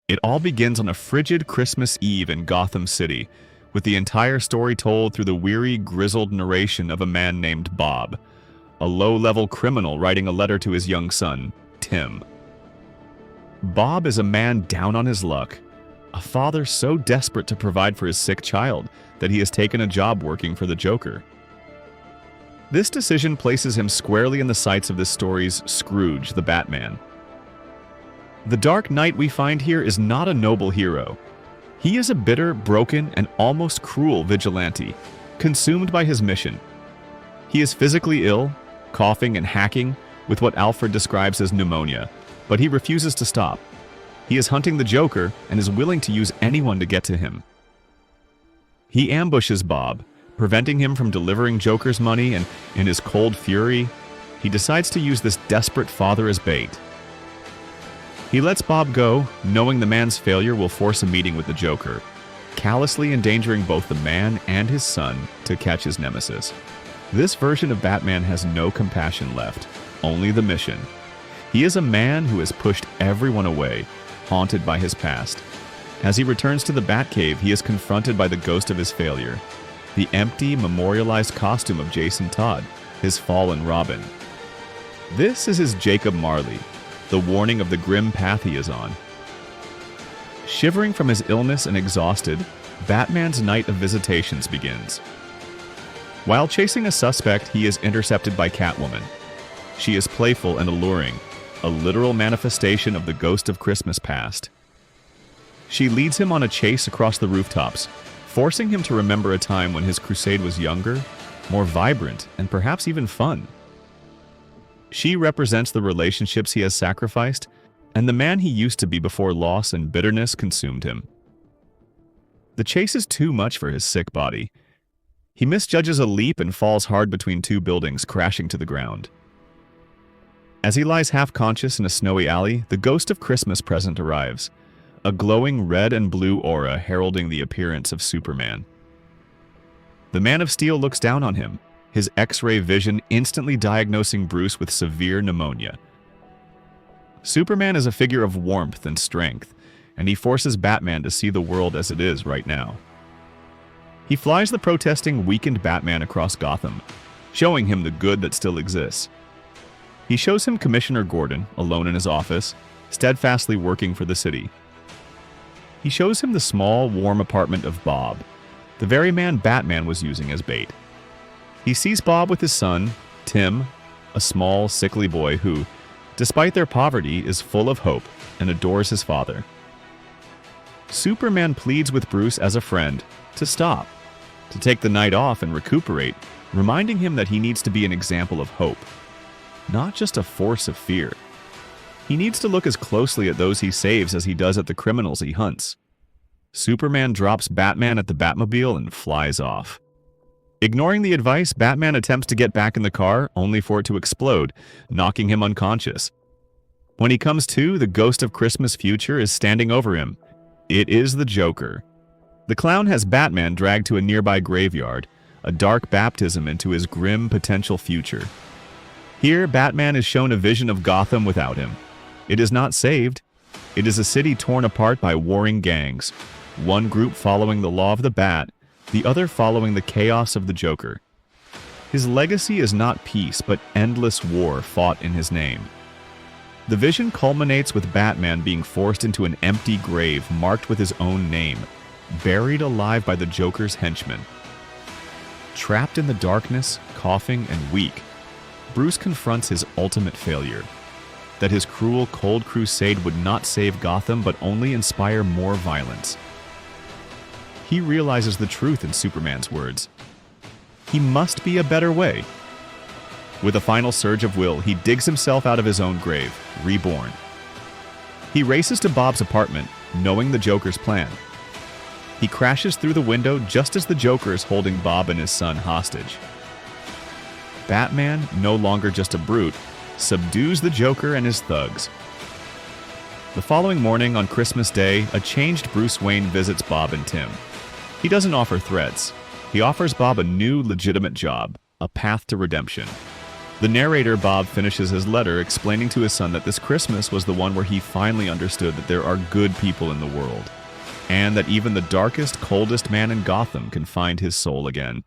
It all begins on a frigid Christmas Eve in Gotham City, with the entire story told through the weary, grizzled narration of a man named Bob, a low-level criminal writing a letter to his young son, Tim. Bob is a man down on his luck, a father so desperate to provide for his sick child that he has taken a job working for the Joker. This decision places him squarely in the sights of this story's Scrooge, the Batman. The Dark Knight we find here is not a noble hero. He is a bitter, broken, and almost cruel vigilante, consumed by his mission. He is physically ill, coughing and hacking with what Alfred describes as pneumonia, but he refuses to stop. He is hunting the Joker and is willing to use anyone to get to him. He ambushes Bob, preventing him from delivering Joker's money, and in his cold fury, he decides to use this desperate father as bait. He lets Bob go, knowing the man's failure will force a meeting with the Joker, callously endangering both the man and his son to catch his nemesis. This version of Batman has no compassion left, only the mission. He is a man who has pushed everyone away, haunted by his past. As he returns to the Batcave, he is confronted by the ghost of his failure, the empty, memorialized costume of Jason Todd, his fallen Robin. This is his Jacob Marley, the warning of the grim path he is on. Shivering from his illness and exhausted, Batman's night of visitations begins. While chasing a suspect, he is intercepted by Catwoman. She is playful and alluring, a literal manifestation of the ghost of Christmas past. She leads him on a chase across the rooftops, forcing him to remember a time when his crusade was younger, more vibrant, and perhaps even fun. She represents the relationships he has sacrificed and the man he used to be before loss and bitterness consumed him. The chase is too much for his sick body. He misjudges a leap and falls hard between two buildings, crashing to the ground. As he lies half-conscious in a snowy alley, the ghost of Christmas present arrives, a glowing red and blue aura heralding the appearance of Superman. The Man of Steel looks down on him, his X-ray vision instantly diagnosing Bruce with severe pneumonia. Superman is a figure of warmth and strength, and he forces Batman to see the world as it is right now. He flies the protesting, weakened Batman across Gotham, showing him the good that still exists. He shows him Commissioner Gordon, alone in his office, steadfastly working for the city. He shows him the small, warm apartment of Bob, the very man Batman was using as bait. He sees Bob with his son, Tim, a small, sickly boy who, despite their poverty, is full of hope and adores his father. Superman pleads with Bruce as a friend to stop, to take the night off and recuperate, reminding him that he needs to be an example of hope, not just a force of fear. He needs to look as closely at those he saves as he does at the criminals he hunts. Superman drops Batman at the Batmobile and flies off. Ignoring the advice, Batman attempts to get back in the car, only for it to explode, knocking him unconscious. When he comes to, the ghost of Christmas future is standing over him. It is the Joker. The clown has Batman dragged to a nearby graveyard, a dark baptism into his grim potential future. Here, Batman is shown a vision of Gotham without him. It is not saved. It is a city torn apart by warring gangs, one group following the law of the Bat, the other following the chaos of the Joker. His legacy is not peace, but endless war fought in his name. The vision culminates with Batman being forced into an empty grave marked with his own name, buried alive by the Joker's henchmen. Trapped in the darkness, coughing and weak, Bruce confronts his ultimate failure, that his cruel, cold crusade would not save Gotham but only inspire more violence. He realizes the truth in Superman's words. He must be a better way. With a final surge of will, he digs himself out of his own grave, reborn. He races to Bob's apartment, knowing the Joker's plan. He crashes through the window just as the Joker is holding Bob and his son hostage. Batman, no longer just a brute, subdues the Joker and his thugs. The following morning, on Christmas Day, a changed Bruce Wayne visits Bob and Tim. He doesn't offer threats. He offers Bob a new, legitimate job, a path to redemption. The narrator, Bob, finishes his letter explaining to his son that this Christmas was the one where he finally understood that there are good people in the world, and that even the darkest, coldest man in Gotham can find his soul again.